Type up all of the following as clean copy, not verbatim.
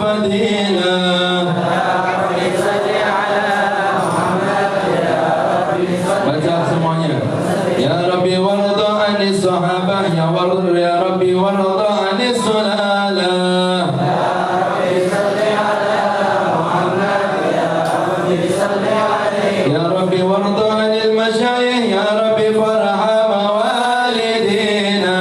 fadila. Baca semuanya. Ya Rabbi warda anis sahabah, ya Rabbi warda anis sulala. Ya Rabbi warda anil masyayikh, ya Rabbi farham walidina.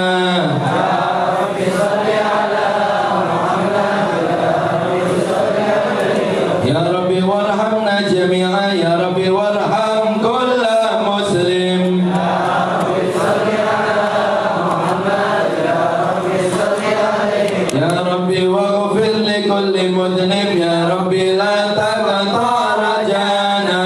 Ya Rabbi warhamna jami'a, ya Rabbi warham kulla muslim. Ya Rabbi waghfir li kulli mudhnib, ya Rabbi la taqta rajana.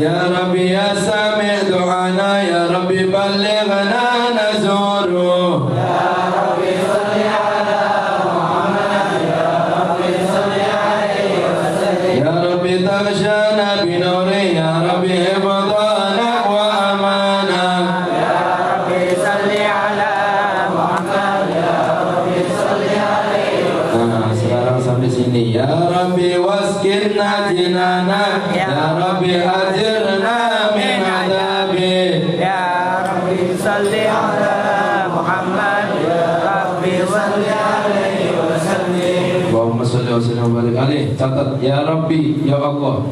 Ya Rabbi ya sami' du'ana, ya Rabbi ballighna nazuru. Ya Rabbi taghshana binuri, ya Rabbi hifdhana wa amana. Nah, sekarang sampai sini. Ya Rabbi waskinna jinana, ya Rabbi ajirna min adabi. Ya Rabbi salli ala Muhammad, ya Rabbi salli alaihi wa sallim. Allahumma shalli wa sallim wa barik alaih. Catat, ya Rabbi, ya Allah,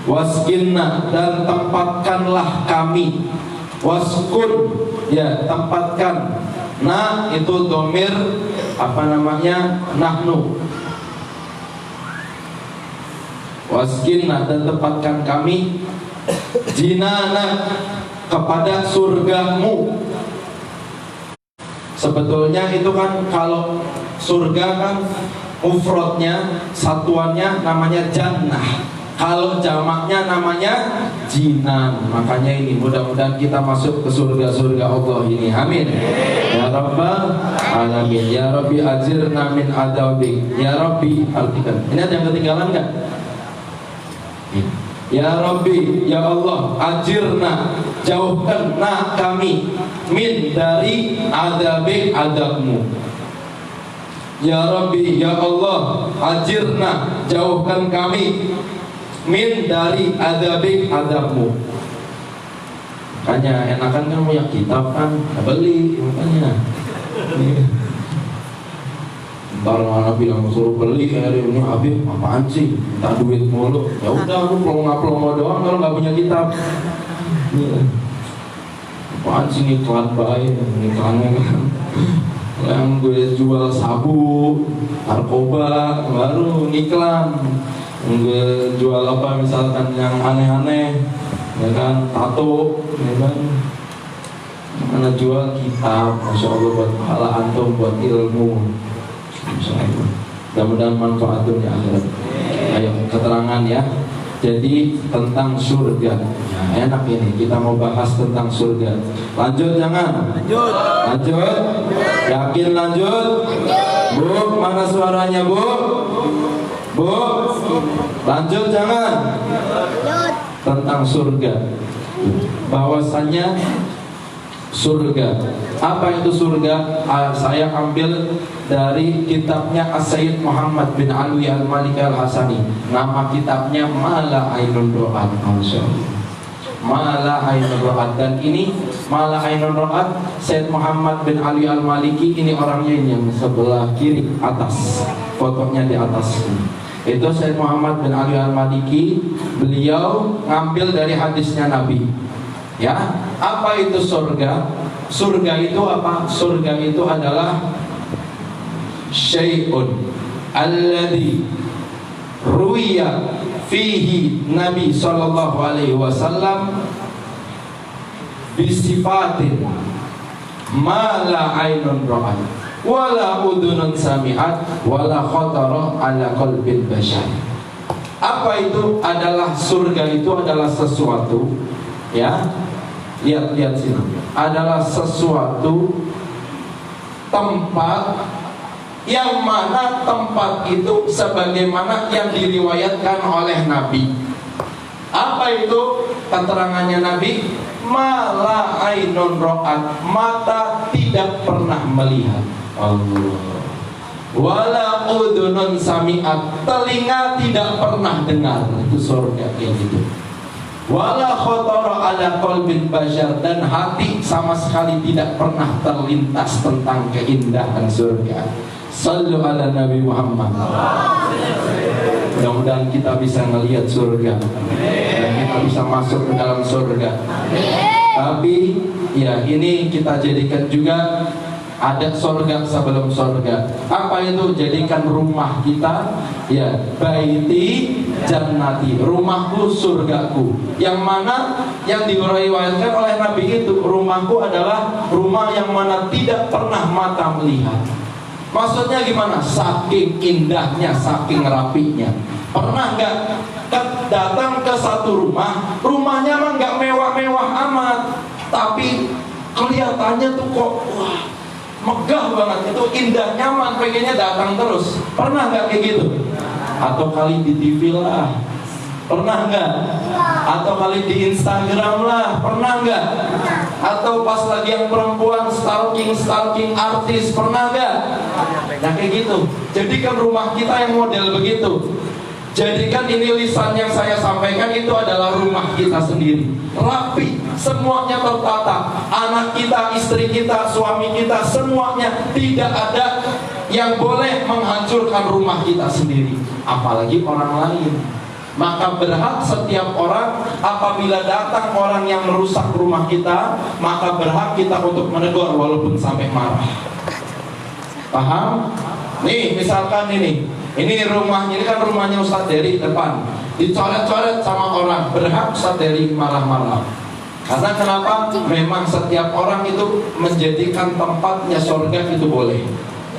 waskinna, dan tempatkanlah kami. Waskun, ya tempatkan. Nah, itu domir apa namanya? Nahnu. Waskinna, dan tempatkan kami jinana, kepada surgamu. Sebetulnya itu kan kalau surga kan mufradnya, satuannya namanya jannah. Kalau jamaknya namanya jinan. Makanya ini mudah-mudahan kita masuk ke surga-surga Allah ini. Amin. Ya Rabbal alamin. Ya Rabbi ajirna min adabik. Ya Rabbi, artikan. Ini ada yang ketinggalan enggak? Ya Rabbi, ya Allah, ajirna, jauhkanlah kami min dari adabik, adabmu. Ya Rabbi, ya Allah, ajirna, jauhkan kami min dari adabik, adabmu. Makanya enakan kan punya kitab kan, beli makanya. Ntar mana bilang suruh beli kayak ini, Habib apaan sih, minta duit mulu. Ya udah, lu pelongo doang kalau nggak punya kitab. Apaan sih iklan baik, iklannya kan yang gue jual sabu, narkoba, baru iklan. Gue jual apa misalkan yang aneh-aneh, ya kan, tato, ya kan. Mana jual kitab, Masya Allah, buat pahala antum, buat ilmu. Mudah-mudahan manfaat dunia akhirat. Ayo keterangan ya. Jadi tentang surga. Nah, enak ini kita mau bahas tentang surga. Lanjut jangan? Lanjut. Lanjut. Yakin lanjut? Bu, mana suaranya Bu? Bu, lanjut jangan? Tentang surga. Bahwasannya surga. Apa itu surga? Saya ambil dari kitabnya As-Sayyid Muhammad bin Alwi Al-Maliki Al-Hasani. Nama kitabnya Mala Ainun Ro'at. Mala Ainun Ro'at. Dan ini Mala Ainun Ro'at, Sayyid Muhammad bin Alwi Al-Maliki, ini orangnya ini yang sebelah kiri atas, fotonya di atas. Itu Sayyid Muhammad bin Alwi Al-Maliki. Beliau ngambil dari hadisnya Nabi. Ya, apa itu surga? Surga itu apa? Surga itu adalah syai'un alladhi ruwiya fihi Nabi sallallahu alaihi wasallam bisifatin ma la ainun ra'at wala udhunun sami'at wala khatara ala qalbil bashar. Apa itu adalah surga? Itu adalah sesuatu, ya, lihat sini, adalah sesuatu tempat yang mana tempat itu sebagaimana yang diriwayatkan oleh Nabi. Apa itu keterangannya Nabi? mala ainun ro'at, mata tidak pernah melihat. Allah. Wala udunun sami'at, telinga tidak pernah dengar. Itu surga kayak gitu. Wala khotara ala qalbin bashar, dan hati sama sekali tidak pernah terlintas tentang keindahan surga. Sallu ala Nabi Muhammad. Mudah-mudahan kita bisa melihat surga dan kita bisa masuk ke dalam surga. Tapi ya ini kita jadikan juga ada surga sebelum surga. Apa itu? Jadikan rumah kita ya baiti jannati, rumahku surgaku. Yang mana yang diriwayatkan oleh Nabi itu, rumahku adalah rumah yang mana tidak pernah mata melihat. Maksudnya gimana? Saking indahnya, saking rapinya. Pernah nggak datang ke satu rumah, rumahnya mah nggak mewah-mewah amat, tapi kelihatannya tuh kok wah megah banget, itu indah, nyaman, pengennya datang terus. Pernah nggak kayak gitu? Atau kali di TV lah, pernah nggak? Atau kali di Instagram lah, pernah nggak? Atau pas lagi yang perempuan stalking artis, pernah nggak? Nah kayak gitu. Jadikan rumah kita yang model begitu. Jadikan ini lisan yang saya sampaikan itu adalah rumah kita sendiri, rapi, semuanya tertata. Anak kita, istri kita, suami kita, semuanya. Tidak ada yang boleh menghancurkan rumah kita sendiri, apalagi orang lain. Maka berhak setiap orang apabila datang orang yang merusak rumah kita, maka berhak kita untuk menegur walaupun sampai marah. Paham? Nih misalkan ini rumahnya, ini kan rumahnya Ustadz Dery depan, dicoret-coret sama orang, berhak Ustadz Dery marah-marah. Karena kenapa? Memang setiap orang itu menjadikan tempatnya surga itu boleh.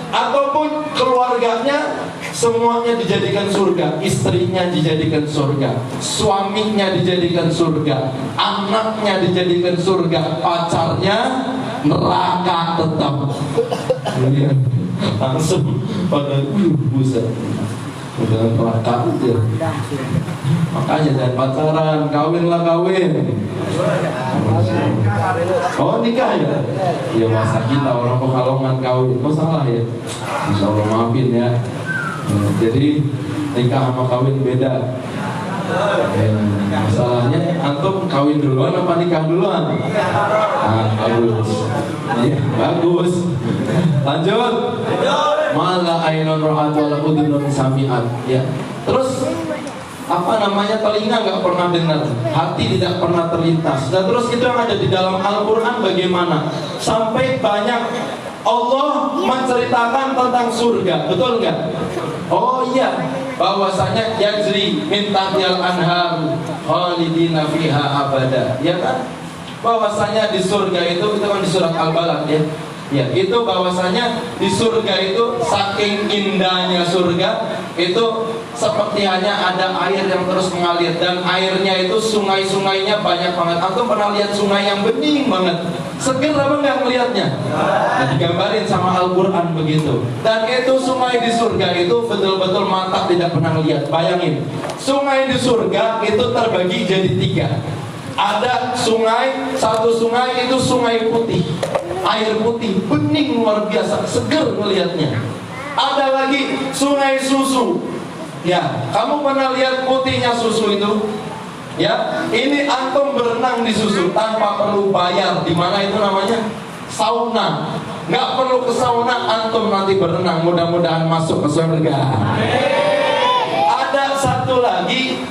Ataupun keluarganya semuanya dijadikan surga, istrinya dijadikan surga, suaminya dijadikan surga, anaknya dijadikan surga, pacarnya neraka tetap. Langsung pada buset, udah neraka aja. Makanya jangan pacaran, kawinlah kawin. Oh nikah ya? Ya masa kita orang Pekalongan kawin, kok salah ya? Insya Allah maafin ya. Jadi nikah sama kawin beda. Masalahnya antum kawin duluan apa nikah duluan? Bagus. Ya, bagus. Lanjut. Mala ainun ra'at wala udhunun sami'at. Ya. Terus apa namanya, telinga nggak pernah dengar, hati tidak pernah terlintas. Dan terus itu yang ada di dalam Al-Quran bagaimana? Sampai banyak Allah menceritakan tentang surga, betul nggak? Oh iya, bahwasanya yajri min tahtihal anhar khalidina fiha abada, ya kan? Bahwasanya di surga itu kan di surat Al-Balad ya. Ya, itu bahwasanya di surga itu saking indahnya surga itu seperti hanya ada air yang terus mengalir, dan airnya itu sungai-sungainya banyak banget. Antum pernah lihat sungai yang bening banget? Seger apa enggak melihatnya? Nah, digambarin sama Al-Quran begitu. Dan itu sungai di surga itu betul-betul mata tidak pernah lihat. Bayangin, sungai di surga itu terbagi jadi 3. Ada sungai, satu sungai itu sungai putih, air putih, bening luar biasa, seger melihatnya. Ada lagi sungai susu. Ya, kamu pernah lihat putihnya susu itu? Ya, ini antum berenang di susu tanpa perlu bayar. Di mana itu namanya? Sauna. Nggak perlu ke sauna, antum nanti berenang, mudah-mudahan masuk ke surga. Ada satu lagi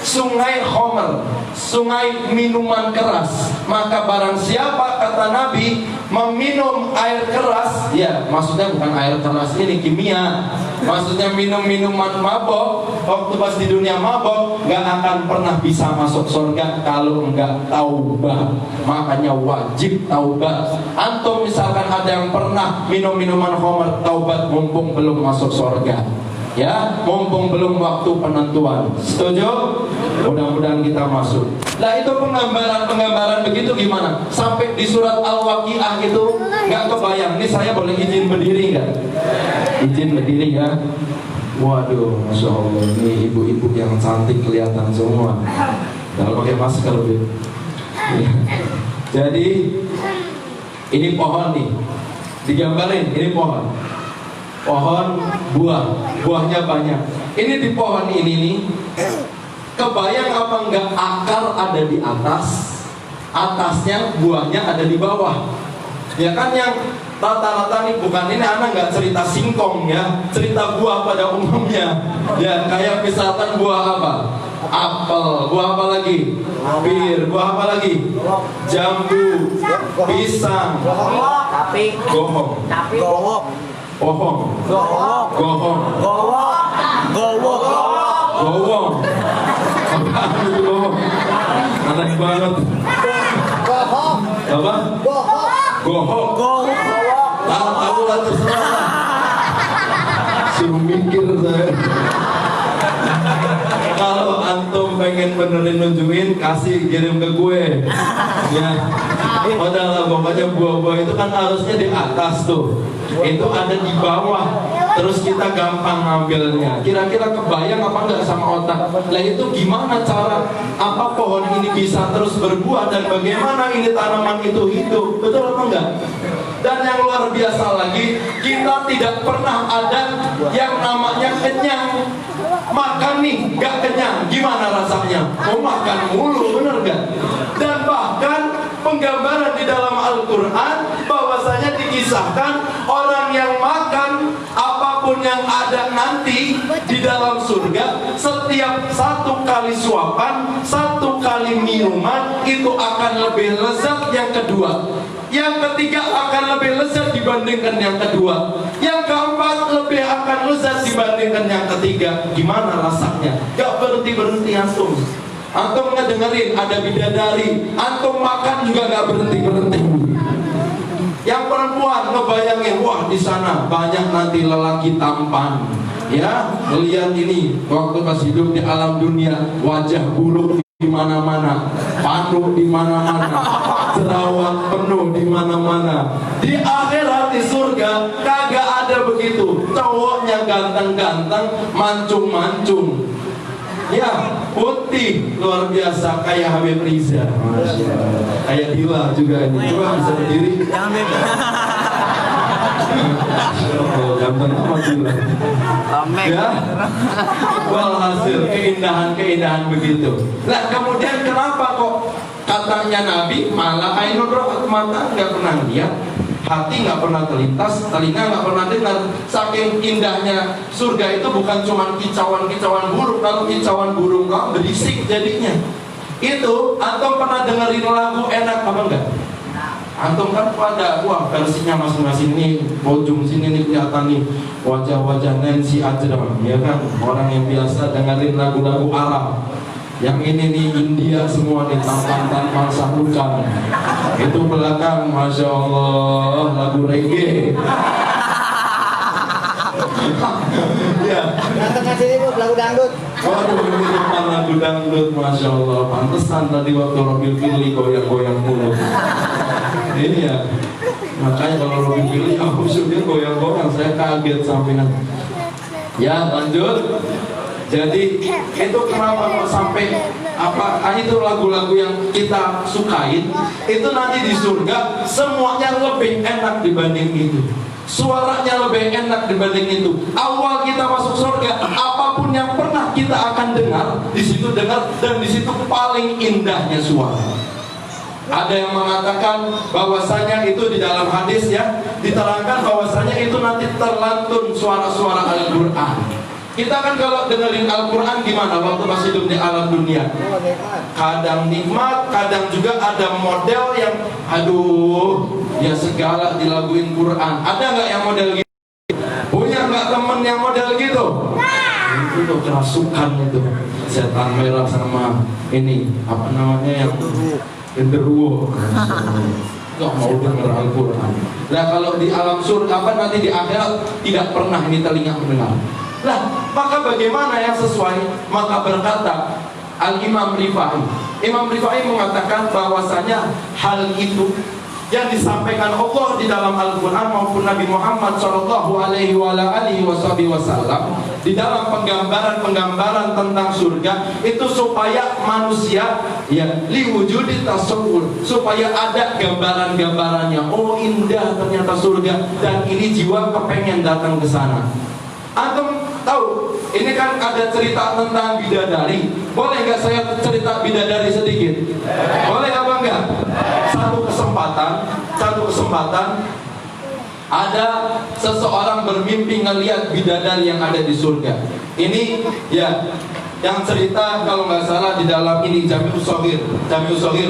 sungai Khomer, sungai minuman keras. Maka barang siapa, kata Nabi, meminum air keras, ya maksudnya bukan air keras ini kimia, maksudnya minum minuman mabok, waktu pas di dunia mabok, gak akan pernah bisa masuk surga kalau enggak taubat. Makanya wajib taubat. Antum misalkan ada yang pernah minum minuman Khomer, taubat mumpung belum masuk surga. Ya, mumpung belum waktu penentuan. Setuju? Mudah-mudahan kita masuk. Nah itu penggambaran begitu gimana? Sampai di surat Al-Waqiah itu nggak kebayang. Ini saya boleh izin berdiri nggak? Izin berdiri ya. Waduh, Masya Allah, ini ibu-ibu yang cantik kelihatan semua. Kalau pakai masker, Jadi ini pohon nih, digambarin ini pohon buahnya banyak. Ini di pohon ini nih, kebayang apa enggak akar ada di atas, atasnya buahnya ada di bawah. Ya kan, yang rata-rata nih, bukan ini anak nggak cerita singkong ya, cerita buah pada umumnya. Ya kayak misalkan buah apa? Apel, buah apa lagi? Bir, buah apa lagi? Jambu, pisang, gohong, pohong, gohong, gowong. Apaan itu gowong? Aneh banget. Apa? Gohong. Tahu lah, terserah. Suruh mikir saya. Kalau antum pengen benerin nunjukin, kasih kirim ke gue. Ya, udahlah, pokoknya buah-buah itu kan harusnya di atas tuh, itu ada di bawah. Terus kita gampang ngambilnya. Kira-kira kebayang apa enggak sama otak? Lah itu gimana cara apa pohon ini bisa terus berbuah dan bagaimana ini tanaman itu hidup? Betul apa enggak? Dan yang luar biasa lagi, kita tidak pernah ada yang namanya kenyang. Makan nih, gak kenyang, gimana rasanya? Mau makan mulu, bener gak? Dan bahkan penggambaran di dalam Al-Quran bahwasanya dikisahkan orang yang makan apapun yang ada nanti di dalam surga, setiap satu kali suapan, satu kali minuman itu akan lebih lezat yang kedua. Yang ketiga akan lebih lezat dibandingkan yang kedua. Yang keempat lebih akan lezat dibandingkan yang ketiga. Gimana rasanya? Gak berhenti-berhenti antum. Antum ngedengerin ada bidadari, antum makan juga gak berhenti-berhenti. Yang perempuan ngebayangin, wah di sana banyak nanti lelaki tampan. Ya, melihat ini waktu pas hidup di alam dunia, wajah buruk di mana-mana, panu di mana-mana, jerawat penuh di mana-mana. Di akhirat di surga kagak ada begitu. Cowoknya ganteng-ganteng, mancung-mancung. Ya, putih luar biasa kayak Habib Riza. Kayak Dila juga ini. Coba bisa berdiri. Ganteng amat Dila. Ya, walhasil keindahan-keindahan begitu. Nah kemudian kenapa kok katanya Nabi malah ainul ra'at, mata nggak pernah lihat, hati nggak pernah terlintas, telinga nggak pernah dengar. Saking indahnya surga itu bukan cuma kicauan-kicauan burung. Kalau kicauan burung kok berisik jadinya. Itu antum pernah dengerin lagu enak apa enggak? Antum kan pada versinya masing-masing nih, ujung sini nih kelihatan nih wajah-wajah Nancy Ajram, ya kan, orang yang biasa dengerin lagu-lagu Arab. Yang ini nih India semua nih, tampang-tampang Sahrukan. Itu belakang, masya Allah, lagu reggae. Ya. Datang sini bu, lagu dangdut. Waduh, ini depan lagu dangdut, masya Allah. Pantesan tadi waktu Robil Pilih goyang-goyang mulu. Ini ya, makanya kalau Robil Pilih aku sudah goyang-goyang, saya kaget sampingan. Ya, lanjut. Jadi itu kenapa kok sampai itu lagu-lagu yang kita sukain itu nanti di surga semuanya lebih enak dibanding itu. Suaranya lebih enak dibanding itu. Awal kita masuk surga, apapun yang pernah kita akan dengar, di situ dengar, dan di situ paling indahnya suara. Ada yang mengatakan bahwasanya itu di dalam hadis ya, diterangkan bahwasanya itu nanti terlantun suara-suara Al-Quran. Kita kan kalau dengerin Al-Quran gimana waktu masih hidup di alam dunia? Kadang nikmat, kadang juga ada model yang aduh, ya segala dilaguin Quran. Ada nggak yang model gitu? Punya nggak temen yang model gitu? Itu tuh kerasukan itu, setan merah sama ini apa namanya yang genderuwo. Gak mau denger Al-Quran. Nah kalau di alam surga apa nanti di akhirat tidak pernah ini telinga mendengar. Nah, maka bagaimana yang sesuai? Maka berkata Al-Imam Rifai. Imam Rifai mengatakan bahwasanya hal itu yang disampaikan Allah di dalam Al-Quran maupun Nabi Muhammad SAW di dalam penggambaran tentang surga itu supaya manusia ya liwujudi tasawwur, supaya ada gambaran-gambarannya. Oh indah ternyata surga, dan ini jiwa kepengen datang ke sana. Antum tahu, ini kan ada cerita tentang bidadari. Boleh nggak saya cerita bidadari sedikit? Boleh apa enggak? Satu kesempatan ada seseorang bermimpi ngelihat bidadari yang ada di surga. Ini ya yang cerita kalau nggak salah di dalam ini Jami'us Shaghir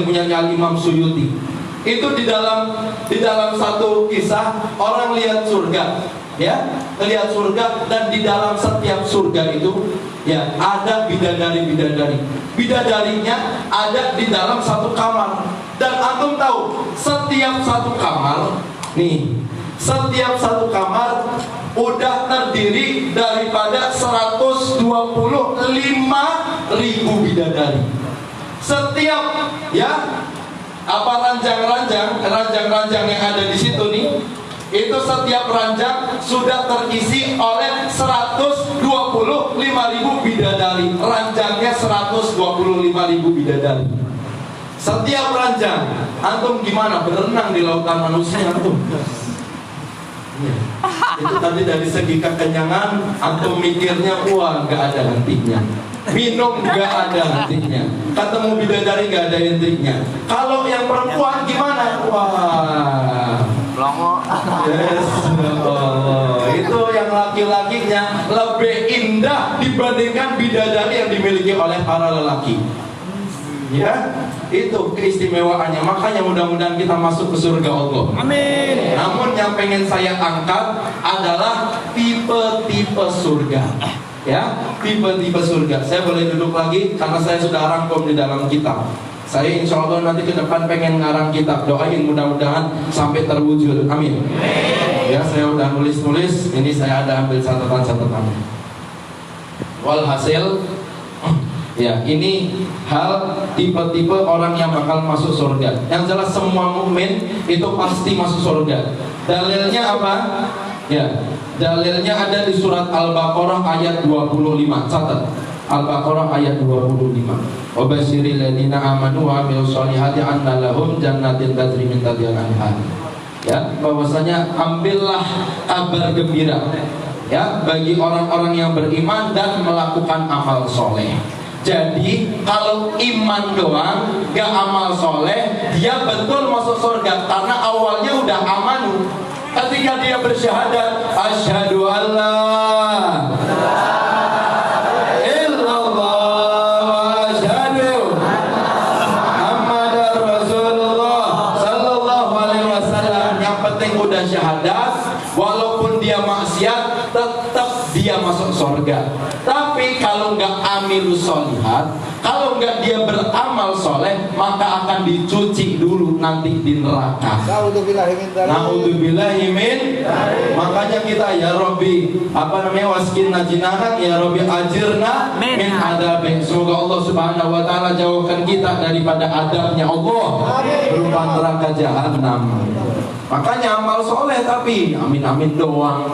punya Imam Suyuti. Itu di dalam satu kisah orang lihat surga, ya, lihat surga, dan di dalam setiap surga itu ya ada bidadarinya ada di dalam satu kamar. Dan antum tahu setiap satu kamar udah terdiri daripada 125.000 bidadari. Setiap ya ranjang-ranjang yang ada di situ nih, itu setiap ranjang sudah terisi oleh 125.000 bidadari. Ranjangnya 125.000 bidadari. Setiap ranjang. Antum gimana berenang di lautan manusia antum? Ya. Itu tadi dari segi kekenyangan antum mikirnya wah nggak ada hentinya. Minum nggak ada hentinya, ketemu bidadari nggak ada hentinya. Kalau yang perempuan gimana? Wah, yes, itu yang laki-lakinya lebih indah dibandingkan bidadari yang dimiliki oleh para lelaki. Ya, itu keistimewaannya. Makanya mudah-mudahan kita masuk ke surga Allah. Amin. Namun yang pengen saya angkat adalah tipe-tipe surga. Ya, tipe-tipe surga. Saya boleh duduk lagi karena saya sudah rangkum di dalam kitab. Saya insya Allah nanti ke depan pengen ngarang kitab. Doain mudah-mudahan sampai terwujud. Amin. Ya, saya udah nulis-nulis. Ini saya ada ambil catatan-catatan. Walhasil, ya ini hal tipe-tipe orang yang bakal masuk surga. Yang jelas semua mukmin itu pasti masuk surga. Dalilnya apa? Ya, dalilnya ada di surat Al-Baqarah ayat 25. Catat. Al-Baqarah ayat 25. Wa basyiril ladzina amanu wa amilus solihati anna lahum jannatin tajri min tahtiha al-anhar. Ya, bahwasanya ambillah kabar gembira ya bagi orang-orang yang beriman dan melakukan amal soleh. Jadi kalau iman doang gak amal soleh, dia betul masuk surga karena awalnya udah amanu. Ketika dia bersyahadat, asyhadu alla illallah wa asyhadu Muhammadar Rasulullah sallallahu alaihi wasallam. Yang penting udah syahadat, walaupun dia maksiat, tetap dia masuk surga. Tapi kalau nggak amilus solihat, kalau nggak dia beramal soleh, maka akan dicuci dulu nanti di neraka. Naudzubillahi min. Makanya kita ya Robbi, waskin najinakan ya Robbi ajirna min adabin. Semoga Allah Subhanahu Wa Taala jauhkan kita daripada adabnya Allah berupa neraka jahanam. Makanya amal soleh tapi amin-amin doang.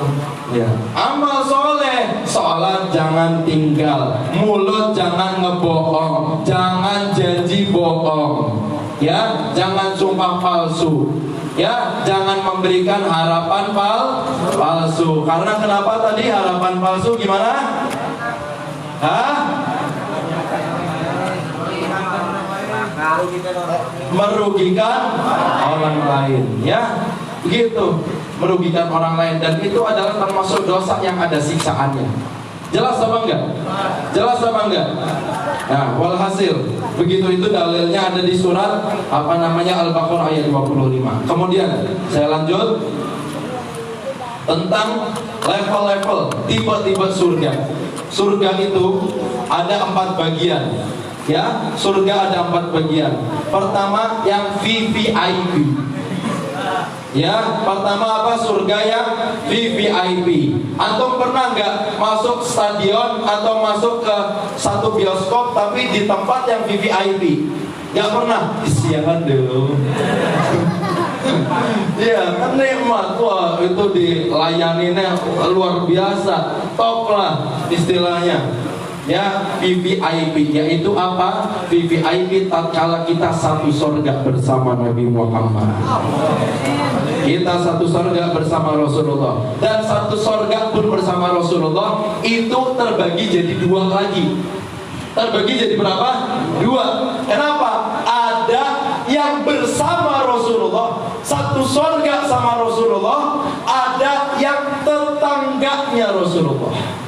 Ya. Amal soleh, sholat jangan tinggal, mulut jangan ngebohong, jangan janji bohong, ya, jangan sumpah palsu, ya, jangan memberikan harapan palsu. Karena kenapa tadi harapan palsu gimana? Merugikan orang lain, ya, begitu, merugikan orang lain, dan itu adalah termasuk dosa yang ada siksaannya. Jelas apa enggak? Jelas apa enggak? Nah, walhasil begitu, itu dalilnya ada di surat Al-Baqarah ayat 25. Kemudian saya lanjut tentang level-level tipe-tipe surga. Surga itu ada 4 bagian. Ya, surga ada 4 bagian. Pertama yang VVIP. Ya, pertama apa? Surga yang VVIP. Antum pernah nggak masuk stadion atau masuk ke satu bioskop tapi di tempat yang VVIP? Nggak pernah. Sialan dong. Iya, kan nikmat. Wah, itu dilayaninnya luar biasa, top lah istilahnya. Ya, VVIP, yaitu apa? VVIP tatkala kita satu surga bersama Nabi Muhammad. Kita satu surga bersama Rasulullah, dan satu surga pun bersama Rasulullah itu terbagi jadi dua lagi. Terbagi jadi berapa? Dua. Kenapa? Ada yang bersama Rasulullah, satu surga sama Rasulullah. Ada yang tetangganya Rasulullah.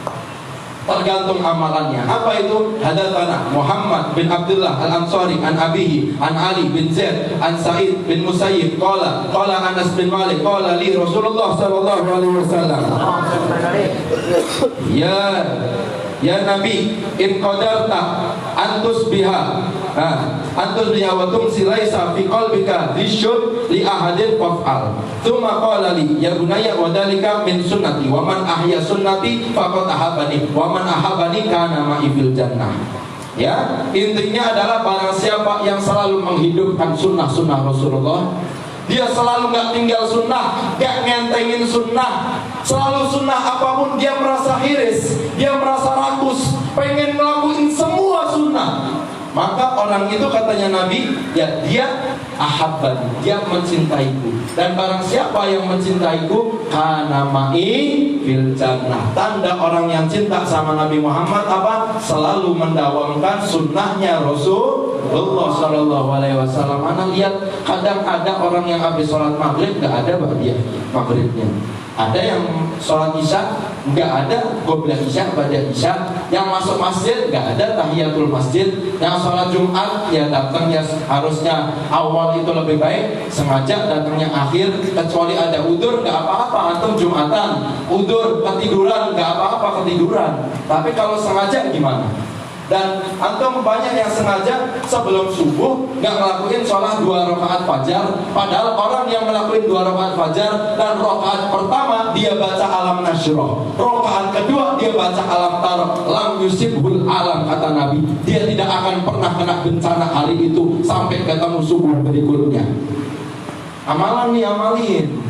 Tergantung amalannya. Apa itu? Hadatsana Muhammad bin Abdullah Al-Ansari an abihi an Ali bin Zaid an Sa'id bin Musayyib qala Anas bin Malik qala li Rasulullah sallallahu alaihi wasallam, ya Nabi, in qadarta antus biha wa tumsi laisa fi qalbika dishud li ahadin faf'al. Tsumma qala li ya bunayya wa dzalika min sunnati wa man ahya sunnati faqad ahabani wa man ahabani kana ma'i fil jannah. Ya, intinya adalah barang siapa yang selalu menghidupkan sunnah-sunnah Rasulullah, dia selalu nggak tinggal sunnah, nggak ngentengin sunnah, selalu sunnah apapun dia merasa hiris, dia merasa rakus, pengen ngelakuin semua sunnah. Maka orang itu katanya Nabi, ya dia ahabban, dia mencintaiku. Dan barang siapa yang mencintaiku, kana ma'i fil jannah. Tanda orang yang cinta sama Nabi Muhammad apa? Selalu mendawamkan sunnahnya Rasulullah Sallallahu Alaihi Wasallam. Anda lihat kadang ada orang yang habis sholat maghrib nggak ada dia maghribnya. Ada yang sholat isya nggak ada qobliyah isya, ba'da isya. Yang masuk masjid nggak ada tahiyatul masjid. Yang sholat Jumat ya datang ya harusnya awal itu lebih baik, sengaja datangnya akhir. Kecuali ada udur nggak apa-apa, antum Jumatan udur ketiduran nggak apa-apa ketiduran. Tapi kalau sengaja gimana? Dan antum banyak yang sengaja sebelum subuh nggak ngelakuin sholat 2 rakaat fajar, padahal orang yang ngelakuin 2 rakaat fajar dan rakaat pertama dia baca alam nasyrah, rakaat kedua dia baca alam tarok, lam yusibhul alam, kata Nabi, dia tidak akan pernah kena bencana hari itu sampai ketemu subuh berikutnya. Amalan nih, amalin.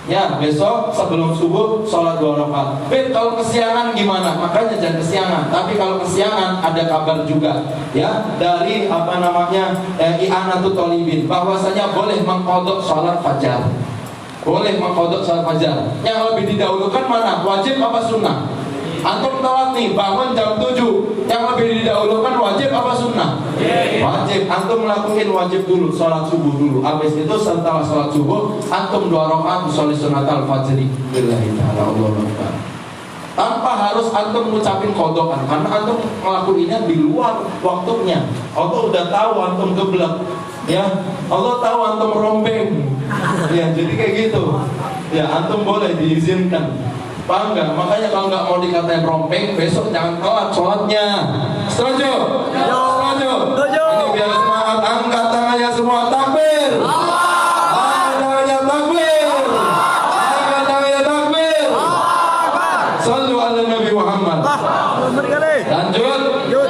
Ya, besok sebelum subuh sholat 2 rakaat. Kalau kesiangan gimana? Makanya jangan kesiangan. Tapi kalau kesiangan ada kabar juga ya dari I'anatul Thalibin bahwasanya boleh mengqadha sholat fajar. Boleh mengqadha sholat fajar. Yang lebih didahulukan mana? Wajib apa sunnah? Antum telat nih, bangun jam 7. Yang lebih didahulukan wajib apa sunnah? Wajib. Antum melakukan wajib dulu, sholat subuh dulu. Habis itu setelah sholat subuh, antum 2 rakaat sholat sunatal fajri. Billahi ta'ala Allahu Akbar. Tanpa harus antum ngucapin kodokan, karena antum ngelakuinnya di luar waktunya. Allah udah tahu antum geblek, ya. Allah tahu antum rombeng, ya. Jadi kayak gitu. Ya, antum boleh diizinkan. Paham nggak? Makanya kalau nggak mau dikatain rompeng, besok jangan telat sholatnya. Setuju? Setuju? Ini biar semangat, angkat tangannya semua, takbir. Angkat tangannya, takbir. Angkat tangannya, takbir. Sallu ala Nabi Muhammad. Lanjut,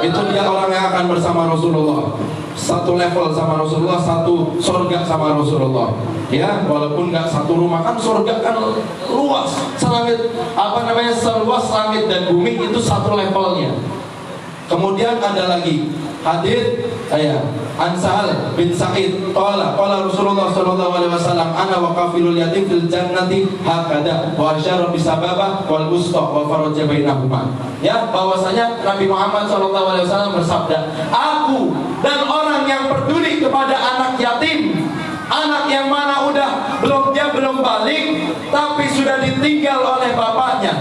itu dia orang yang akan bersama Rasulullah. Satu level sama Rasulullah, satu surga sama Rasulullah. Ya, walaupun nggak satu rumah, kan surga kan luas, selangit seluas langit dan bumi, itu satu levelnya. Kemudian ada lagi hadits An Sa'al bin Sa'id qala Rasulullah sallallahu alaihi wasallam, ana wa kafilul yatim fil jannati hakada wa asyara bisababa wal wusta wa faraja bainahuma. Ya, bahwasanya Nabi Muhammad sallallahu alaihi wasallam bersabda, aku dan orang yang peduli kepada anak yatim, anak yang mana dia belum balik tapi sudah ditinggal oleh bapaknya.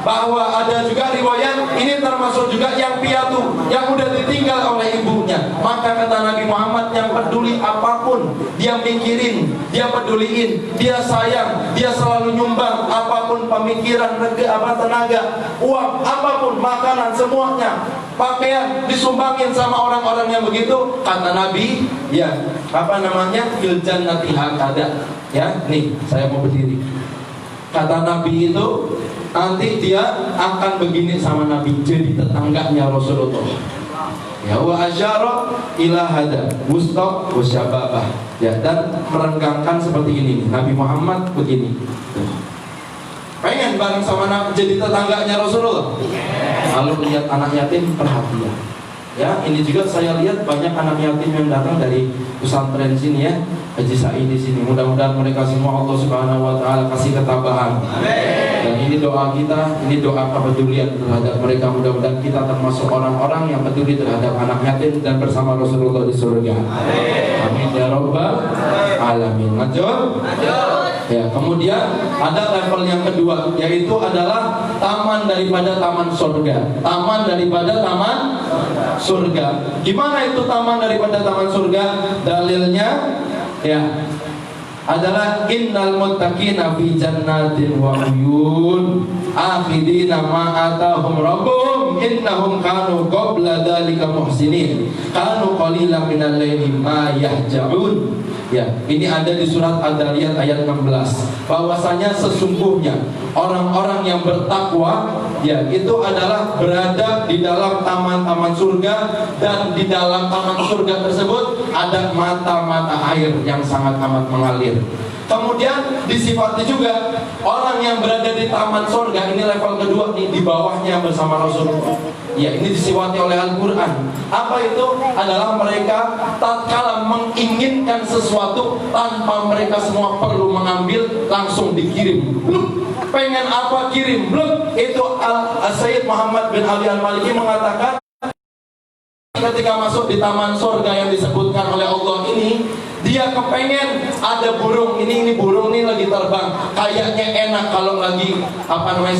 Bahwa ada juga riwayat ini termasuk juga yang piatu, yang udah ditinggal oleh ibunya. Maka kata Nabi Muhammad, yang peduli apapun dia mikirin, dia peduliin, dia sayang, dia selalu nyumbang apapun, pemikiran, tenaga, uang, apapun, makanan, semuanya, pakaian disumbangin sama orang-orang yang begitu. Kata Nabi, ya fil jannati hakada. Ya, nih saya mau berdiri. Kata Nabi itu nanti dia akan begini sama Nabi, jadi tetangganya Rasulullah. Ya wa asyara ila hada wusta wa syababah. Ya, dan merenggangkan seperti ini nih. Nabi Muhammad begini. Pengen bareng sama jadi tetangganya Rasulullah. Kalau lihat anak yatim perhatian. Ya, ini juga saya lihat banyak anak yatim yang datang dari pesantren sini ya, Haji Said di sini. Mudah-mudahan mereka semua Allah Subhanahu wa taala kasih ketabahan. Dan ini doa kita, ini doa kepedulian terhadap mereka. Mudah-mudahan kita termasuk orang-orang yang peduli terhadap anak yatim dan bersama Rasulullah di surga. Amin ya rabbal alamin. Lanjut. Ya, kemudian ada level yang kedua, yaitu adalah taman daripada taman surga. Taman daripada taman surga. Gimana itu taman daripada taman surga? Dalilnya ya adalah innal muttaqina fi jannatin wa uyun akhidina ma atahum rabbuhum innahum kanu qabla dzalika muhsinin kanu qalilan minal laili ma yahja'un. Ya, ini ada di surat Ad-Dariyat ayat 16. Bahwasanya sesungguhnya orang-orang yang bertakwa ya itu adalah berada di dalam taman-taman surga, dan di dalam taman surga tersebut ada mata-mata air yang sangat amat mengalir. Kemudian disifati juga orang yang berada di taman surga, ini level kedua nih, di bawahnya bersama Rasulullah. Ya, ini disifati oleh Al-Quran. Apa itu? Adalah mereka tatkala menginginkan sesuatu tanpa mereka semua perlu mengambil, langsung dikirim. Blum. Pengen apa kirim? Blum. Itu Sayyid Muhammad bin Ali Al-Maliki mengatakan ketika masuk di taman surga yang disebutkan oleh Allah ini, dia kepengen ada burung ini burung ini lagi terbang, kayaknya enak kalau lagi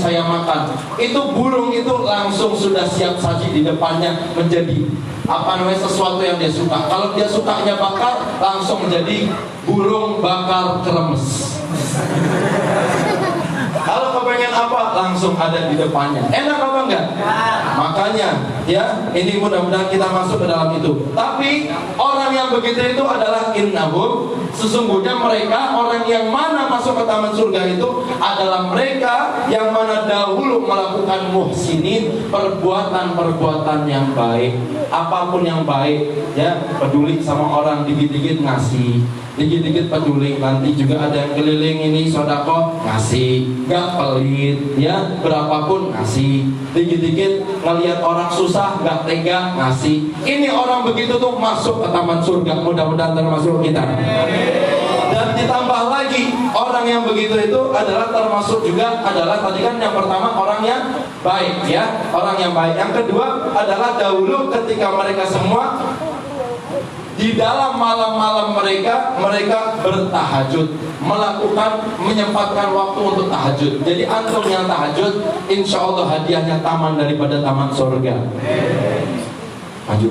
saya makan. Itu burung itu langsung sudah siap saji di depannya menjadi sesuatu yang dia suka. Kalau dia sukanya bakar, langsung menjadi burung bakar kremes. Kalau kepengen apa, langsung ada di depannya. Enak apa enggak? Makanya ya, ini mudah-mudahan kita masuk ke dalam itu. Tapi orang yang begitu itu adalah innahum, sesungguhnya mereka orang yang mana masuk ke taman surga itu adalah mereka yang mana dahulu melakukan muhsinin, perbuatan-perbuatan yang baik. Apapun yang baik ya, peduli sama orang, dikit-dikit ngasih, dikit-dikit peduli. Nanti juga ada yang keliling ini sodako, ngasih, gak pelit ya, berapapun ngasih, dikit-dikit ngelihat orang susah gak tega, ngasih. Ini orang begitu tuh masuk ke taman surga. Mudah-mudahan termasuk kita. Dan ditambah lagi orang yang begitu itu adalah termasuk juga adalah tadi kan yang pertama orang yang baik ya, orang yang baik. Yang kedua adalah dahulu ketika mereka semua di dalam malam-malam mereka bertahajud, menyempatkan waktu untuk tahajud. Jadi antum yang tahajud, insya Allah hadiahnya taman daripada taman surga. Lanjut.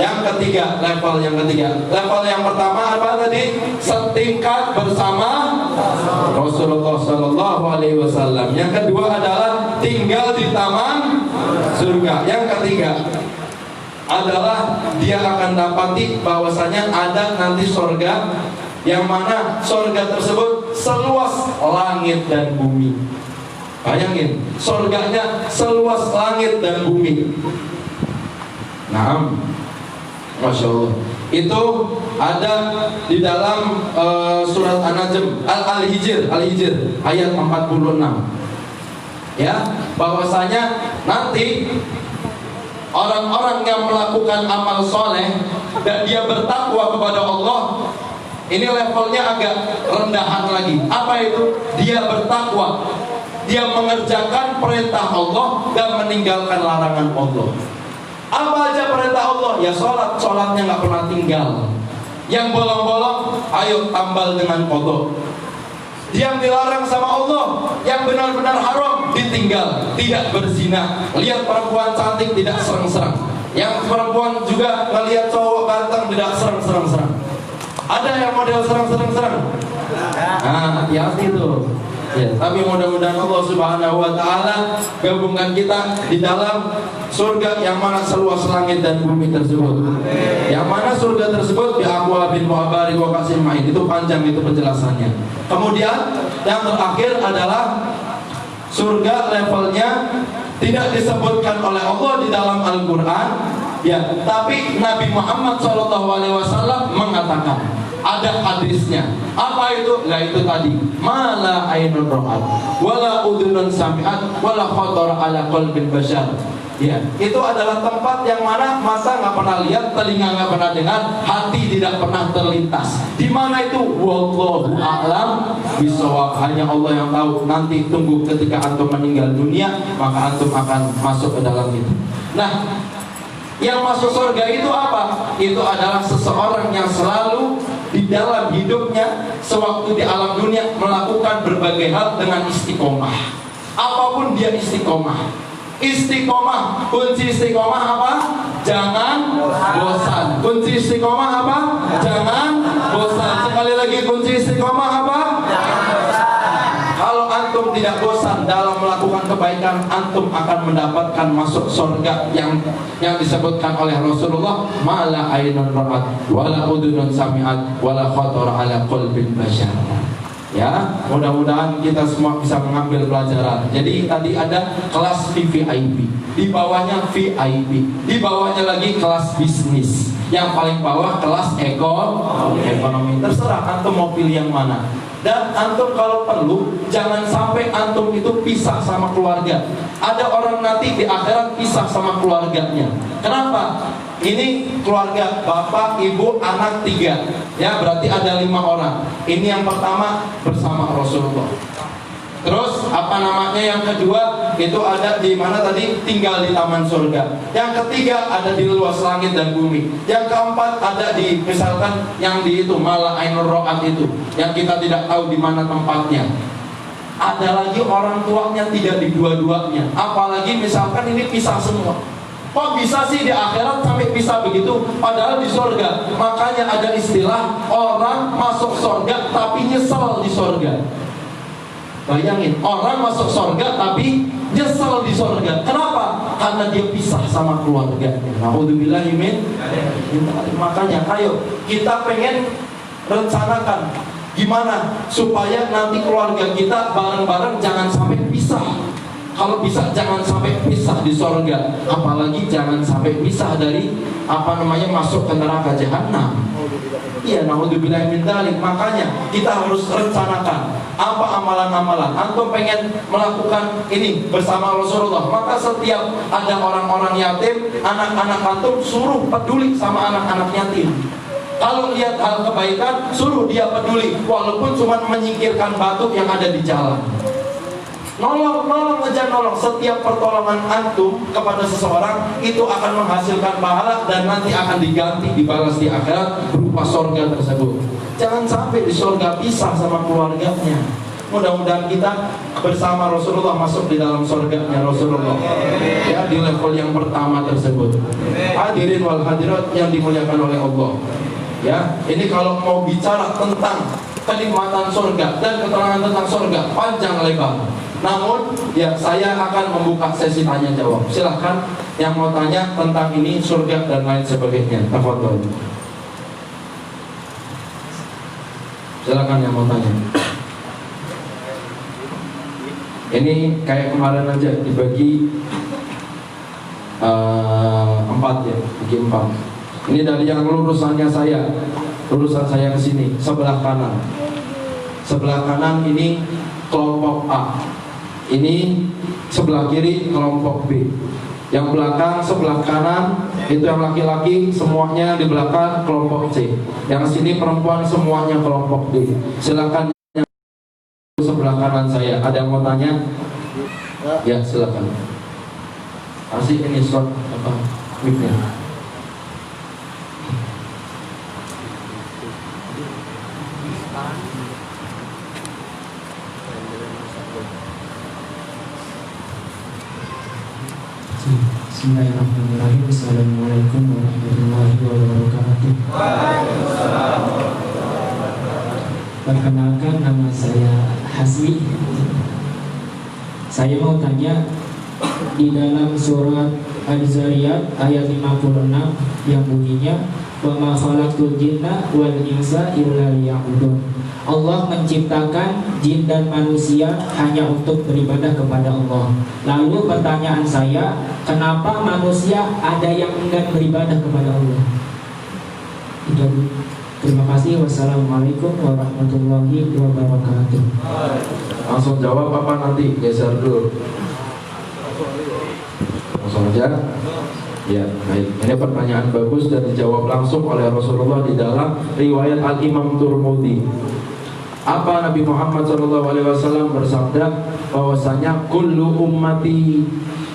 Yang ketiga, level yang ketiga. Level yang pertama apa tadi? Setingkat bersama Rasulullah Sallallahu Alaihi Wasallam. Yang kedua adalah tinggal di taman surga. Yang ketiga adalah dia akan dapati bahwasanya ada nanti surga, yang mana surga tersebut seluas langit dan bumi. Bayangin, surganya seluas langit dan bumi. Naam, Masya Allah. Itu ada di dalam surat An-Najm, Al-Hijr ayat 46. Ya, bahwasanya nanti orang-orang yang melakukan amal soleh dan dia bertakwa kepada Allah, ini levelnya agak rendahan lagi. Apa itu? Dia bertakwa, dia mengerjakan perintah Allah dan meninggalkan larangan Allah. Apa aja perintah Allah? Ya sholatnya nggak pernah tinggal. Yang bolong-bolong, ayo tambal dengan qadha. Yang dilarang sama Allah, yang benar-benar haram ditinggal. Tidak berzina, lihat perempuan cantik tidak serang-serang. Yang perempuan juga ngelihat cowok ganteng tidak serang-serang. Ada yang model serang-serang. Nah, hati-hati tuh. Ya, tapi mudah-mudahan Allah Subhanahu wa taala gabungkan kita di dalam surga yang mana seluas langit dan bumi tersebut. Yang mana surga tersebut bi aqwabin wa abari wa qasim ma'in. Itu panjang itu penjelasannya. Kemudian yang terakhir adalah surga levelnya tidak disebutkan oleh Allah di dalam Al-Quran, ya, tapi Nabi Muhammad SAW mengatakan, ada hadisnya. Apa itu? Nah itu tadi, mala ainun ra'at wala udhunun sami'at wala khatara ala qalbil bashar. Ya, itu adalah tempat yang mana mata nggak pernah lihat, telinga nggak pernah dengar, hati tidak pernah terlintas. Di mana itu? Wallahu a'lam bishawab. Hanya Allah yang tahu. Nanti tunggu ketika antum meninggal dunia, maka antum akan masuk ke dalam itu. Nah, yang masuk surga itu apa? Itu adalah seseorang yang selalu di dalam hidupnya sewaktu di alam dunia melakukan berbagai hal dengan istiqomah. Apapun dia istiqomah. Istiqomah, kunci istiqomah apa? Jangan bosan. Kunci istiqomah apa? Jangan bosan. Sekali lagi, kunci istiqomah apa? Jangan bosan. Kalau antum tidak bosan dalam melakukan kebaikan, antum akan mendapatkan masuk surga yang disebutkan oleh Rasulullah, mala ainun ra'at wala udhunun sami'at wala khatara ala qalbil bashar. Ya, mudah-mudahan kita semua bisa mengambil pelajaran. Jadi tadi ada kelas VVIP, di bawahnya VIP, di bawahnya lagi kelas bisnis, yang paling bawah kelas ekonomi. Terserah antum mau pilih yang mana. Dan antum kalau perlu jangan sampai antum itu pisah sama keluarga. Ada orang nanti di akhirat pisah sama keluarganya. Kenapa? Ini keluarga bapak, ibu, anak 3. Ya, berarti ada 5 orang. Ini yang pertama bersama Rasulullah. Terus apa namanya yang kedua itu ada di mana tadi, tinggal di taman surga. Yang ketiga ada di luas langit dan bumi. Yang keempat ada di misalkan yang di itu mala ainur ra'at itu, yang kita tidak tahu di mana tempatnya. Ada lagi orang tuanya tidak di dua-duanya. Apalagi misalkan ini pisah semua. Kok bisa sih di akhirat sampai bisa begitu? Padahal di surga. Makanya ada istilah orang masuk surga tapi nyesel di surga. Bayangin, orang masuk surga tapi nyesel di surga. Kenapa? Karena dia pisah sama keluarganya. Na'udzubillahi min. Makanya ayo kita pengen rencanakan gimana supaya nanti keluarga kita bareng-bareng jangan sampai pisah. Kalau bisa jangan sampai pisah di surga, apalagi jangan sampai pisah dari masuk ke neraka jahanam. Iya, naudzubillah min dzalik. Makanya kita harus rencanakan apa amalan-amalan. Antum pengen melakukan ini bersama Rasulullah, maka setiap ada orang-orang yatim, anak-anak antum suruh peduli sama anak-anak yatim. Kalau lihat hal kebaikan, suruh dia peduli, walaupun cuma menyingkirkan batu yang ada di jalan. Nolong aja nolong. Setiap pertolongan antum kepada seseorang itu akan menghasilkan pahala dan nanti akan diganti, dibalas di akhirat berupa surga tersebut. Jangan sampai di surga pisah sama keluarganya. Mudah-mudahan kita bersama Rasulullah masuk di dalam surganya Rasulullah, ya, di level yang pertama tersebut. Hadirin wal hadirat yang dimuliakan oleh Allah. Ya, ini kalau mau bicara tentang kenikmatan surga dan keterangan tentang surga panjang lebar. Namun ya saya akan membuka sesi tanya jawab. Silahkan yang mau tanya tentang ini surga dan lain sebagainya. Tafadhol. Silahkan yang mau tanya. Ini kayak kemarin aja dibagi 4 ya, bagi 4. Ini dari yang lurusan saya ke sini sebelah kanan. Sebelah kanan ini kelompok A. Ini sebelah kiri kelompok B. Yang belakang sebelah kanan itu yang laki-laki semuanya di belakang kelompok C. Yang sini perempuan semuanya kelompok D. Silakan yang sebelah kanan saya. Ada yang mau tanya? Ya silakan. Kasih ini slot apa? Mic-nya. Bismillahirrahmanirrahim. Assalamualaikum warahmatullahi wabarakatuh. Perkenalkan, nama saya Hasmi. Saya mau tanya, di dalam surat Al-Zariyat ayat 56 yang bunyinya wa ma khalaqtul jinna wal insa illa liya'budun. Allah menciptakan jin dan manusia hanya untuk beribadah kepada Allah. Lalu pertanyaan saya, kenapa manusia ada yang enggan beribadah kepada Allah? Itu. Terima kasih. Wassalamualaikum warahmatullahi wabarakatuh. Langsung jawab apa nanti? Geser dulu. Langsung aja. Ya, baik. Ini pertanyaan bagus dan dijawab langsung oleh Rasulullah di dalam riwayat Al-Imam Turmudi. Apa Nabi Muhammad SAW bersabda bahwasanya kullu ummati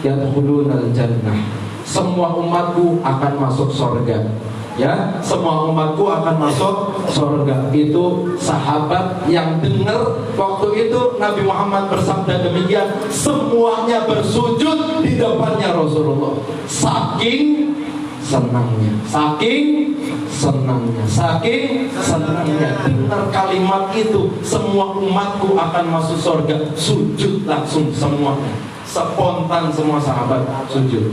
yadkhulunal jannah. Semua umatku akan masuk surga. Ya, semua umatku akan masuk surga. Itu sahabat yang dengar waktu itu Nabi Muhammad bersabda demikian, semuanya bersujud di depannya Rasulullah. Saking senangnya, saking senangnya, saking senangnya dengar kalimat itu, semua umatku akan masuk surga. Sujud langsung semuanya, spontan semua sahabat sujud.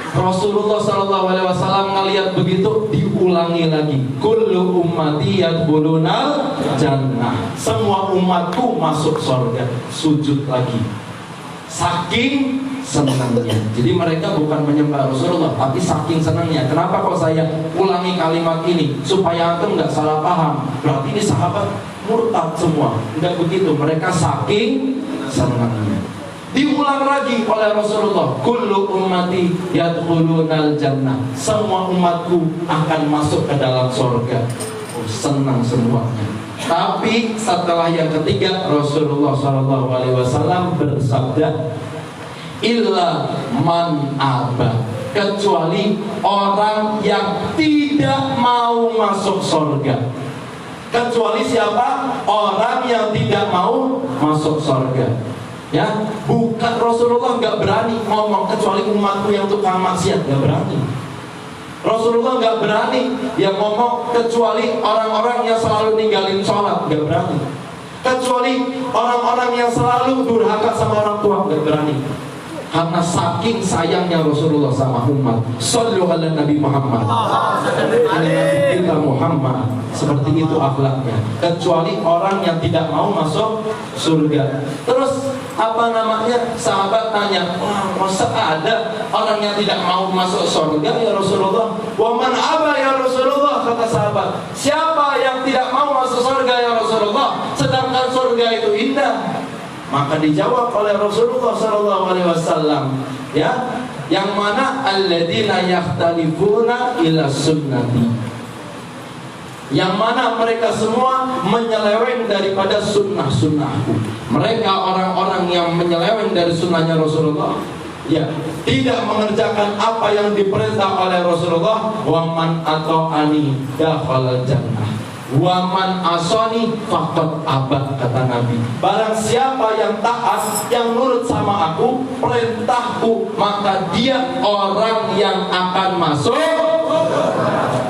Rasulullah SAW ngelihat begitu, diulangi lagi, kullu ummati yadkhulunal jannah. Semua umatku masuk surga. Sujud lagi, saking senangnya. Jadi mereka bukan menyembah Rasulullah, tapi saking senangnya. Kenapa kok saya ulangi kalimat ini? Supaya antum nggak salah paham, berarti ini sahabat murtad semua. Enggak begitu, mereka saking senangnya. Diulang lagi oleh Rasulullah, kullu ummati yadkhulunal jannah. Semua umatku akan masuk ke dalam surga. Oh, senang semuanya. Tapi setelah yang ketiga, Rasulullah SAW bersabda, illa man aba, kecuali orang yang tidak mau masuk surga. Kecuali siapa? Orang yang tidak mau masuk surga. Ya, bukan, Rasulullah nggak berani ngomong kecuali umatku yang tukang maksiat, nggak berani. Rasulullah nggak berani yang ngomong kecuali orang-orang yang selalu ninggalin sholat, nggak berani. Kecuali orang-orang yang selalu durhaka sama orang tua, nggak berani. Karena saking sayangnya Rasulullah sama umat. Shallu ala Nabi Muhammad. Ini Nabi kita Muhammad. Seperti itu akhlaknya. Kecuali orang yang tidak mau masuk surga. Terus apa namanya? Sahabat tanya, wah, masa ada orang yang tidak mau masuk surga ya Rasulullah? Wa man aba ya Rasulullah, kata sahabat. Siapa yang tidak mau masuk surga ya Rasulullah? Sedangkan surga itu indah. Maka dijawab oleh Rasulullah SAW, ya, yang mana alladzina yakhtalifuna ila sunnati, yang mana mereka semua menyeleweng daripada sunnahku. Mereka orang-orang yang menyeleweng dari sunnahnya Rasulullah, ya, tidak mengerjakan apa yang diperintah oleh Rasulullah. Waman ata'ani dakhalal jannah, waman asani faqad abad, kata Nabi. Barang siapa yang taat, yang nurut sama aku, perintahku, maka dia orang yang akan masuk.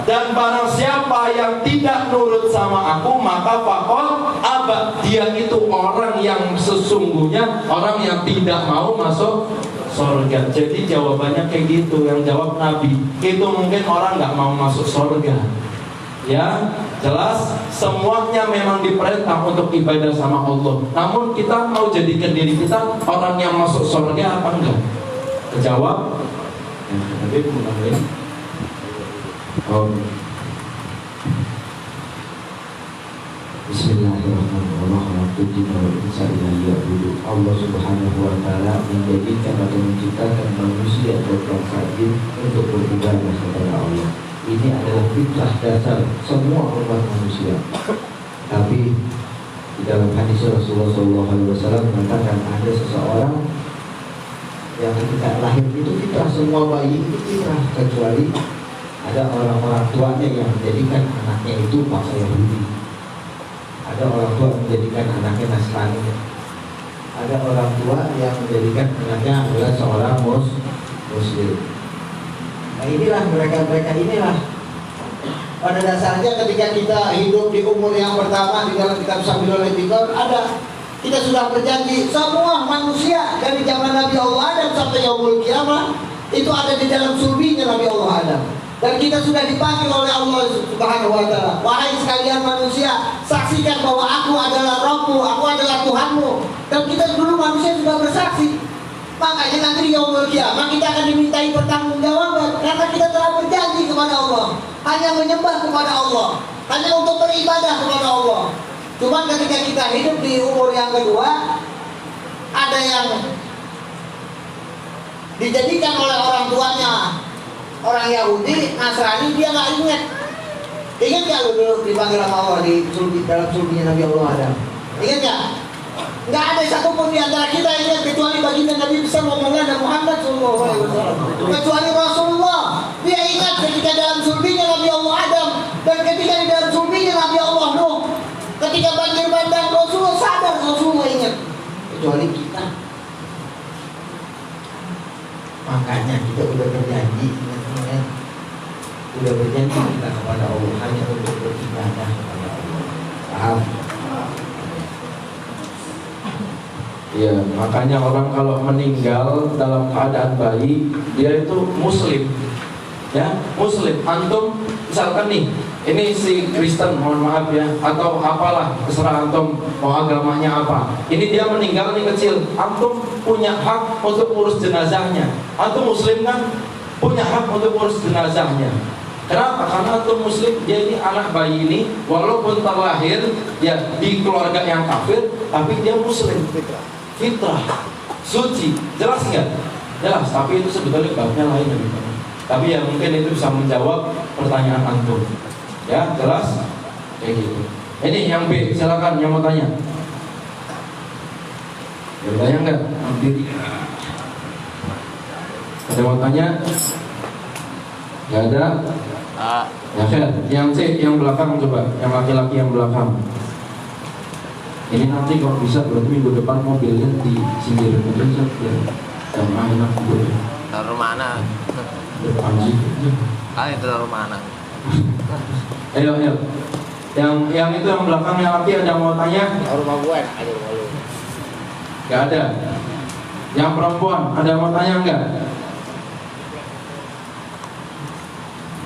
Dan barang siapa yang tidak nurut sama aku, maka faqad abad, dia itu orang yang sesungguhnya, orang yang tidak mau masuk surga. Jadi jawabannya kayak gitu, yang jawab Nabi. Itu mungkin orang nggak mau masuk surga. Ya, jelas semuanya memang diperintah untuk ibadah sama Allah. Namun kita mau jadikan diri kita orang yang masuk surga apa enggak? Kejawab? Tapi mulai. Bismillahirrahmanirrahim. Allah Subhanahu wa taala menjadikan atau menciptakan manusia dan bangsa jin untuk beribadah kepada Allah. Ini adalah fitrah dasar semua umat manusia. Tapi di dalam hadis Rasulullah SAW mengatakan ada seseorang yang ketika lahir itu fitrah, semua bayi itu fitrah, kecuali ada orang-orang tuanya yang menjadikan anaknya itu bangsa Yahudi. Ada orang tua yang menjadikan anaknya Nasrani. Ada orang tua yang menjadikan anaknya adalah seorang Muslim. Nah inilah mereka inilah. Pada dasarnya ketika kita hidup di umur yang pertama di dalam kitab Sabilul Itikad ada, kita sudah berjanji semua manusia dari zaman Nabi Allah Adam sampai yaumul kiamah itu ada di dalam sulbinya Nabi Allah Adam. Dan kita sudah dipanggil oleh Allah Subhanahu wa taala. Wahai sekalian manusia, saksikan bahwa aku adalah Rabbmu, aku adalah Tuhanmu. Dan kita dulu manusia sudah bersaksi. Makanya nanti di yaumul kiamah kita akan dimintai pertanggungjawaban karena kita telah berjanji kepada Allah, hanya menyembah kepada Allah, hanya untuk beribadah kepada Allah. Cuma ketika kita hidup di umur yang kedua, ada yang dijadikan oleh orang tuanya orang Yahudi, Nasrani, dia nggak ingat. Ingat nggak lu dulu dipanggil sama Allah di dalam sulbinya Nabi Allah Adam? Ingat nggak? Nggak ada satupun di antara kita ingat kecuali baginda Nabi besar Muhammad Sallallahu Alaihi Wasallam. Kecuali Rasulullah, dia ingat ketika dalam sulbinya Nabi Allah Adam dan ketika di dalam sulbinya Nabi Allah Nuh. Ketika banjir bandang Rasulullah sadar, Rasulullah ingat. Kecuali kita. Makanya kita udah berjanji, udah berjanji kita kepada Allah hanya untuk beribadah kepada Allah. Paham? Ya, makanya orang kalau meninggal dalam keadaan bayi, dia itu muslim. Ya, muslim. Antum misalkan nih, ini si Kristen, mohon maaf ya, atau apalah, terserah antum mau agamanya apa. Ini dia meninggal nih kecil, antum punya hak untuk urus jenazahnya. Antum muslim kan, punya hak untuk urus jenazahnya. Kenapa? Karena antum muslim, dia ini anak bayi ini, walaupun terlahir ya di keluarga yang kafir, tapi dia muslim. Fitrah, suci, jelas nggak? Jelas, tapi itu sebetulnya babnya lain ya. Tapi ya mungkin itu bisa menjawab pertanyaan antum. Ya, jelas? Kayak gitu. Ini yang B, silakan yang mau tanya. Ya, tanya nggak? Ada mau tanya? Nggak ada? Ya, yang C, yang belakang coba, yang laki-laki yang belakang. Ini nanti kalau bisa berarti minggu depan mobilnya di singgir aja ya. Jangan enak boleh. Taruh mana? Depan sih. Kali taruh mana? Ayo. Yang itu yang belakang yang laki ada yang mau tanya? Rumah gue ada rumah lu. Gak ada. Yang perempuan ada yang mau tanya enggak?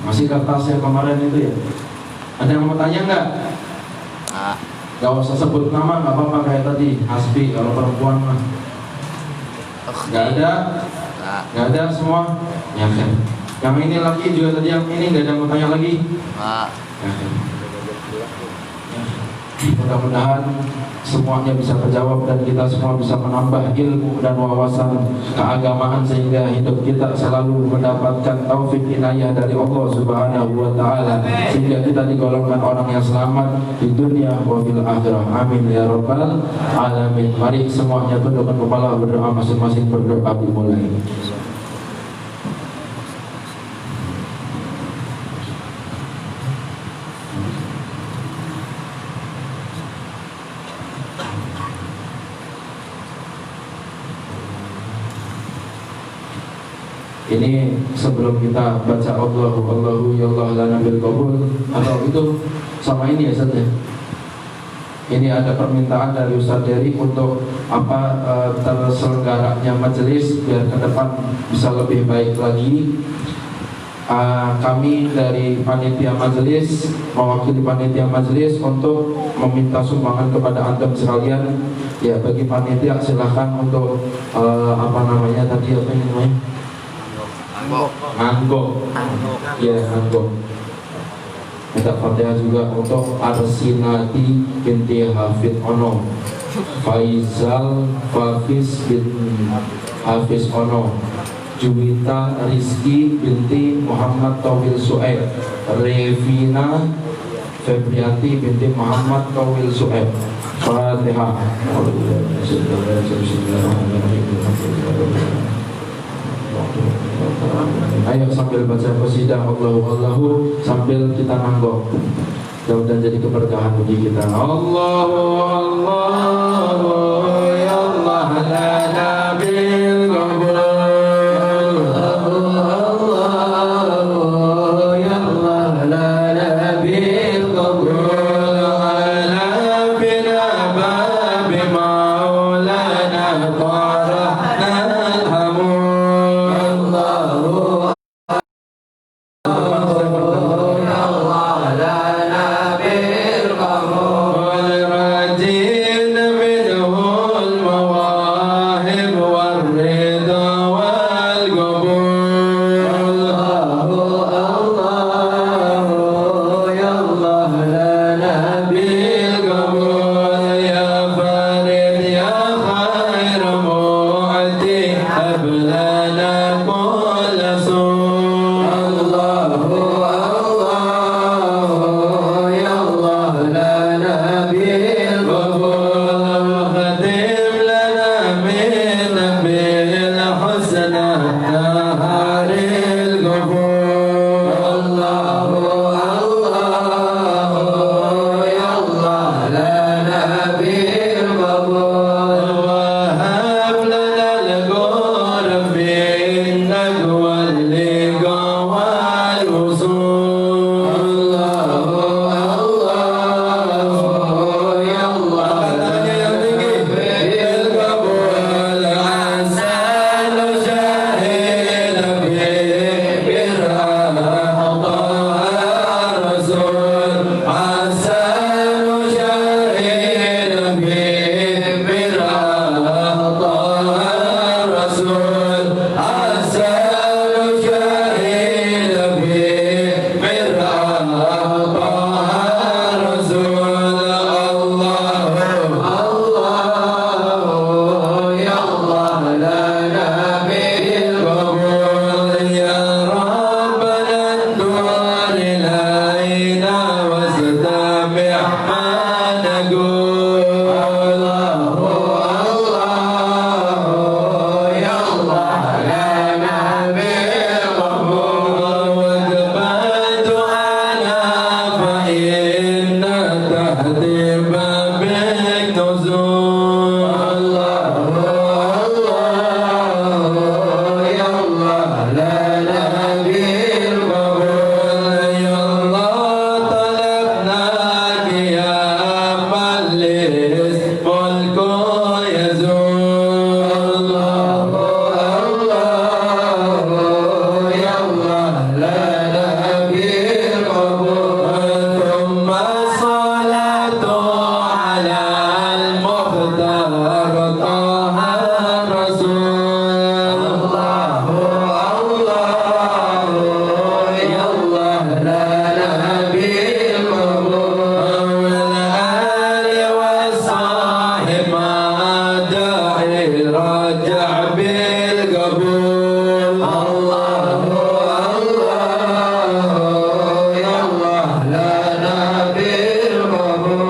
Masih kertasnya kemarin itu ya. Ada yang mau tanya enggak? Gak usah sebut nama, gak apa-apa kayak tadi Hasbi, kalau perempuan mah gak ada semua. Ya kan. Yang ini lagi juga tadi, yang ini gak ada yang mau tanya lagi. Ya kan. Mudah-mudahan semuanya bisa terjawab dan kita semua bisa menambah ilmu dan wawasan keagamaan sehingga hidup kita selalu mendapatkan taufik inayah dari Allah Subhanahu wa taala sehingga kita digolongkan orang yang selamat di dunia wa fil akhirah. Amin ya rabbal alamin. Mari semuanya tundukkan kepala, berdoa masing-masing, berdoa dimulai. Ini sebelum kita baca Allahu ya Allah lana bil qabul atau itu sama ini ya Ustaz ya. Ini ada permintaan dari Ustaz Dery untuk terselenggaranya majelis biar ke depan bisa lebih baik lagi. Kami dari panitia majelis mewakili panitia majelis untuk meminta sumbangan kepada antum sekalian. Ya, bagi panitia silahkan untuk tadi apa ini namanya? Anggok. Ya, anggok. Minta Fatihah juga untuk Arsinati binti Hafiz Ono, Faizal Fafiz bin Hafiz Ono, Juwita Rizki binti Muhammad Tawil Su'eb, Revina Febrianti binti Muhammad Tawil Su'eb. Fatihah. Ayo sambil baca qasidah Allahu sambil kita nanggok. Mudah-mudahan jadi keberkahan bagi kita. Allahu ya Allah lana bil qabul. Allahu ya Allah lana bil qabul. Ala bil babi maulana tarahna alhamd. بالقبول يا فريد يا خير معطي هب لنا كل سوء الله يا الله لنا بالقبول وختم لنا من بالحسنى نهار القبول الله يا الله لنا بالقبول وهب لنا القرب بالنجوى اللقاء والوصول الله يا الله بالقبول عسى نشاهد بالرحمة الرسول عسى نشاهد بالرحمة الرسول عسى نشاهد بالرحمة الرسول الله يا الله لنا بالقبول يا ربنا النور إلينا واستمع ما نقول الله يا الله لنا بالقبول واقبل دعانا فإن تهديب بك نزول الله يا الله لنا بالقبول يا الله طلبناك يا من لاسم الكون يزول الله يا الله لنا بالقبول ثم الصلاة على المختار طه الرسول الله يا الله لنا بالقبول والآل والصاحب ما داعي رجع بالقبول الله يا الله لنا بالقبول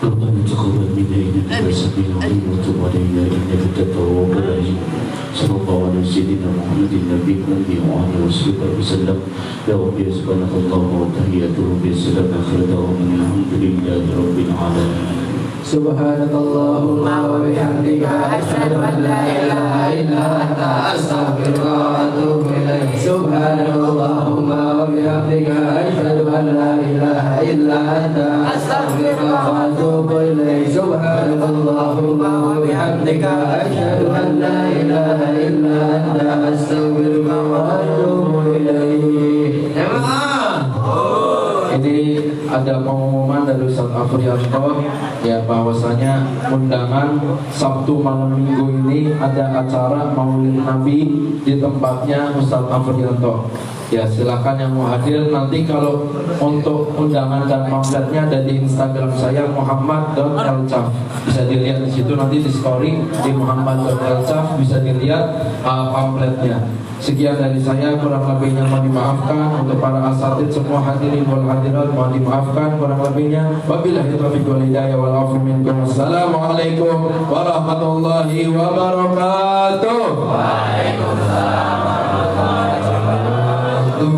ربنا تقبل منا انك انت السميع العليم وتب علينا انك انت التواب الرحيم صلى الله على سيدنا محمد النبي الامي وعلى وصحبه وسلم يا رب سبحانك اللهم وتحياته بالسلام اخر دعوانا الحمد لله رب العالمين سبحانك اللهم وبحمدك أشهد أن لا إله إلا أنت أستغفرك وأتوب إليك سبحانك اللهم وبحمدك أشهد أن لا إله إلا أنت أستغفرك وأتوب إليك سبحانك اللهم وبحمدك أشهد أن لا إله إلا أنت أستغفرك وأتوب إليك. Ini ada pengumuman dari Ustaz Afrianto ya bahwasanya undangan Sabtu malam Minggu ini ada acara Maulid Nabi di tempatnya Ustaz Afrianto. Ya silakan yang mau hadir. Nanti kalau untuk undangan dan pamfletnya ada di Instagram saya Muhammad.elcaf, bisa dilihat di situ, nanti di story di Muhammad.elcaf bisa dilihat pamfletnya. Sekian dari saya, kurang lebihnya mohon dimaafkan. Untuk para asatid semua hadirin wal hadirat mohon dimaafkan kurang lebihnya. Wabillahi taufiq wal hidayah wal afu minkum. Assalamualaikum warahmatullahi wabarakatuh. Waalaikumsalam warahmatullahi wabarakatuh.